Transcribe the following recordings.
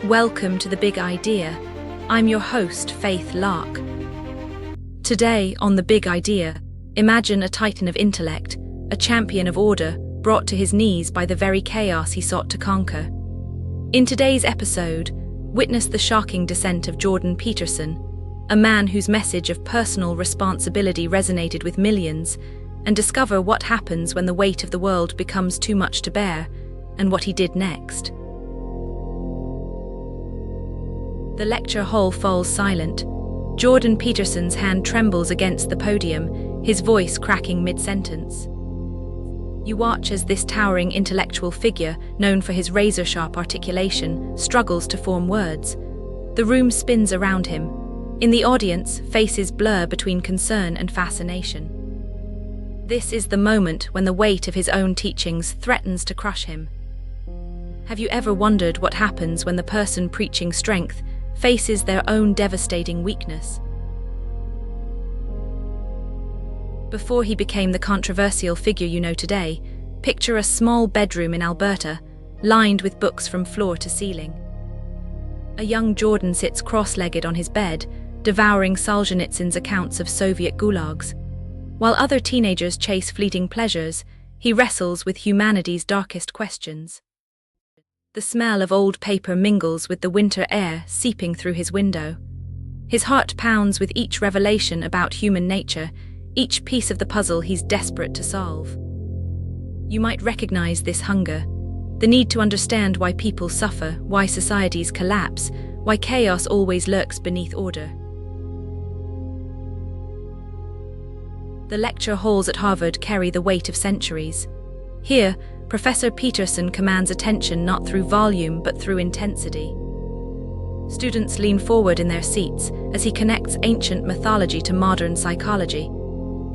Welcome to The Big Idea. I'm your host, Faith Lark. Today, on The Big Idea, imagine a titan of intellect, a champion of order, brought to his knees by the very chaos he sought to conquer. In today's episode, witness the shocking descent of Jordan Peterson, a man whose message of personal responsibility resonated with millions, and discover what happens when the weight of the world becomes too much to bear, and what he did next. The lecture hall falls silent. Jordan Peterson's hand trembles against the podium, his voice cracking mid-sentence. You watch as this towering intellectual figure, known for his razor-sharp articulation, struggles to form words. The room spins around him. In the audience, faces blur between concern and fascination. This is the moment when the weight of his own teachings threatens to crush him. Have you ever wondered what happens when the person preaching strength faces their own devastating weakness? Before he became the controversial figure you know today, picture a small bedroom in Alberta, lined with books from floor to ceiling. A young Jordan sits cross-legged on his bed, devouring Solzhenitsyn's accounts of Soviet gulags. While other teenagers chase fleeting pleasures, he wrestles with humanity's darkest questions. The smell of old paper mingles with the winter air seeping through his window. His heart pounds with each revelation about human nature, each piece of the puzzle he's desperate to solve. You might recognize this hunger, the need to understand why people suffer, why societies collapse, why chaos always lurks beneath order. The lecture halls at Harvard carry the weight of centuries. Here, Professor Peterson commands attention not through volume but through intensity. Students lean forward in their seats as he connects ancient mythology to modern psychology.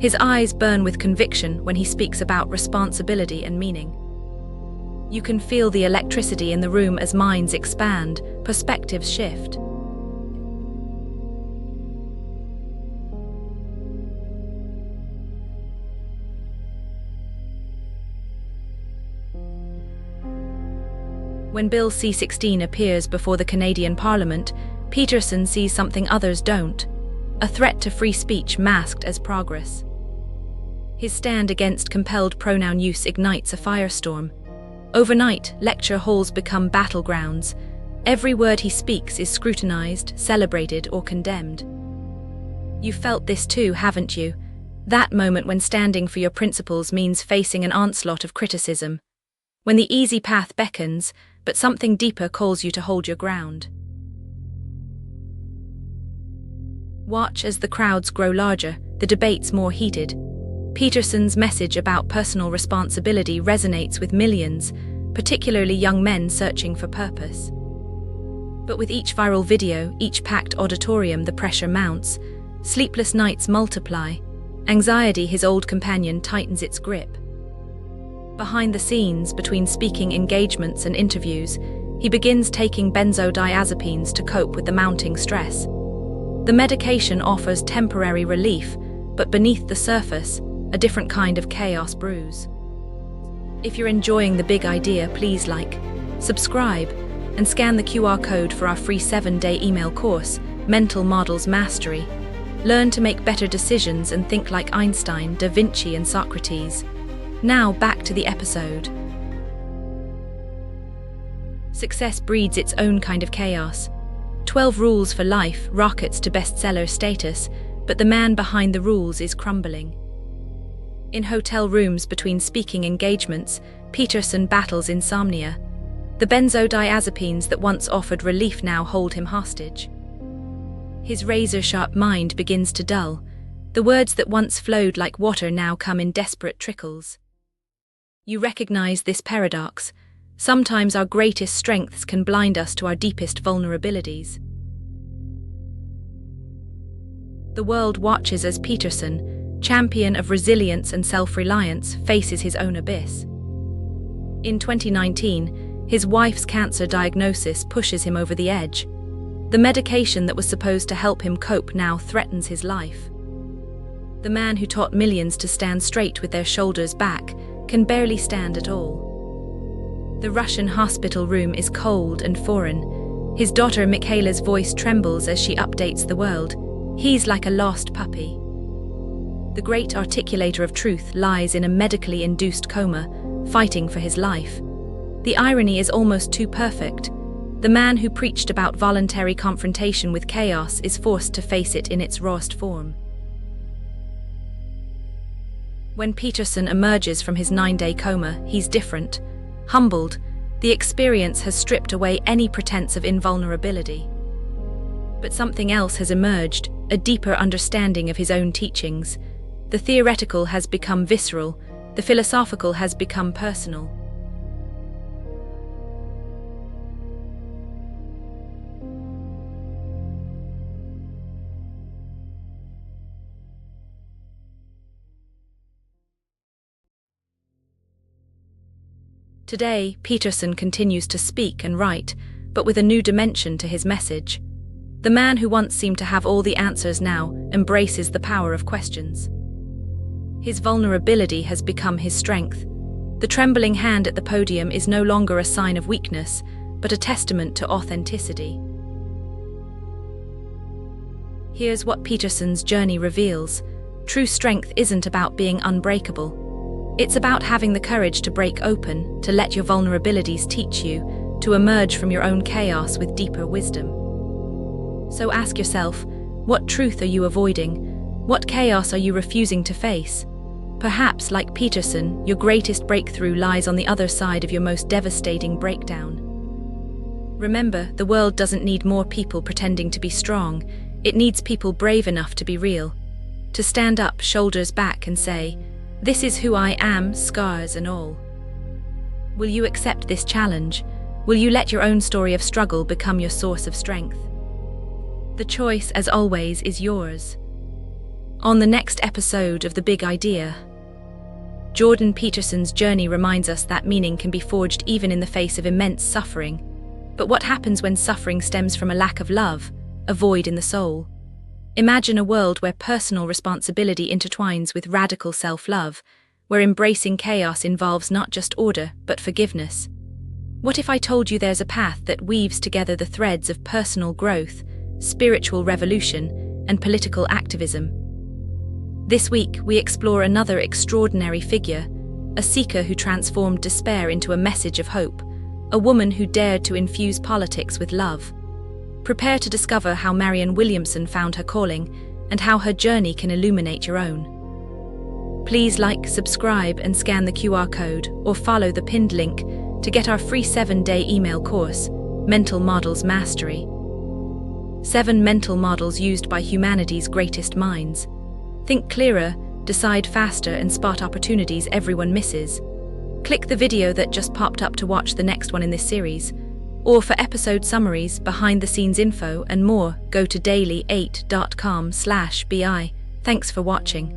His eyes burn with conviction when he speaks about responsibility and meaning. You can feel the electricity in the room as minds expand, perspectives shift. When Bill C-16 appears before the Canadian Parliament, Peterson sees something others don't: a threat to free speech masked as progress. His stand against compelled pronoun use ignites a firestorm. Overnight, lecture halls become battlegrounds. Every word he speaks is scrutinized, celebrated, or condemned. You've felt this too, haven't you? That moment when standing for your principles means facing an onslaught of criticism. When the easy path beckons, but something deeper calls you to hold your ground. Watch as the crowds grow larger, the debates more heated. Peterson's message about personal responsibility resonates with millions, particularly young men searching for purpose. But with each viral video, each packed auditorium, the pressure mounts. Sleepless nights multiply. Anxiety, his old companion, tightens its grip. Behind the scenes, between speaking engagements and interviews, he begins taking benzodiazepines to cope with the mounting stress. The medication offers temporary relief, but beneath the surface, a different kind of chaos brews. If you're enjoying The Big Idea, please like, subscribe, and scan the QR code for our free 7-day email course, Mental Models Mastery. Learn to make better decisions and think like Einstein, Da Vinci, and Socrates. Now back to the episode. Success breeds its own kind of chaos. 12 rules for life rockets to bestseller status, but the man behind the rules is crumbling. In hotel rooms between speaking engagements, Peterson battles insomnia. The benzodiazepines that once offered relief now hold him hostage. His razor-sharp mind begins to dull. The words that once flowed like water now come in desperate trickles. You recognize this paradox. Sometimes our greatest strengths can blind us to our deepest vulnerabilities. The world watches as Peterson, champion of resilience and self-reliance, faces his own abyss. In 2019, his wife's cancer diagnosis pushes him over the edge. The medication that was supposed to help him cope now threatens his life. The man who taught millions to stand straight with their shoulders back can barely stand at all. The Russian hospital room is cold and foreign. His daughter Michaela's voice trembles as she updates the world. He's like a lost puppy. The great articulator of truth lies in a medically induced coma, fighting for his life. The irony is almost too perfect. The man who preached about voluntary confrontation with chaos is forced to face it in its rawest form. When Peterson emerges from his 9-day coma, he's different. Humbled, the experience has stripped away any pretense of invulnerability. But something else has emerged, a deeper understanding of his own teachings. The theoretical has become visceral, the philosophical has become personal. Today, Peterson continues to speak and write, but with a new dimension to his message. The man who once seemed to have all the answers now embraces the power of questions. His vulnerability has become his strength. The trembling hand at the podium is no longer a sign of weakness, but a testament to authenticity. Here's what Peterson's journey reveals. True strength isn't about being unbreakable. It's about having the courage to break open, to let your vulnerabilities teach you, to emerge from your own chaos with deeper wisdom. So ask yourself, what truth are you avoiding? What chaos are you refusing to face? Perhaps, like Peterson, your greatest breakthrough lies on the other side of your most devastating breakdown. Remember, the world doesn't need more people pretending to be strong. It needs people brave enough to be real. To stand up, shoulders back, and say, "This is who I am, scars and all." Will you accept this challenge? Will you let your own story of struggle become your source of strength? The choice, as always, is yours. On the next episode of The Big Idea, Jordan Peterson's journey reminds us that meaning can be forged even in the face of immense suffering. But what happens when suffering stems from a lack of love, a void in the soul? Imagine a world where personal responsibility intertwines with radical self-love, where embracing chaos involves not just order, but forgiveness. What if I told you there's a path that weaves together the threads of personal growth, spiritual revolution, and political activism? This week, we explore another extraordinary figure, a seeker who transformed despair into a message of hope, a woman who dared to infuse politics with love. Prepare to discover how Marianne Williamson found her calling and how her journey can illuminate your own. Please like, subscribe, and scan the QR code or follow the pinned link to get our free 7-day email course, Mental Models Mastery. 7 mental models used by humanity's greatest minds. Think clearer, decide faster, and spot opportunities everyone misses. Click the video that just popped up to watch the next one in this series. Or for episode summaries, behind-the-scenes info, and more, go to daily8.com/bi. Thanks for watching.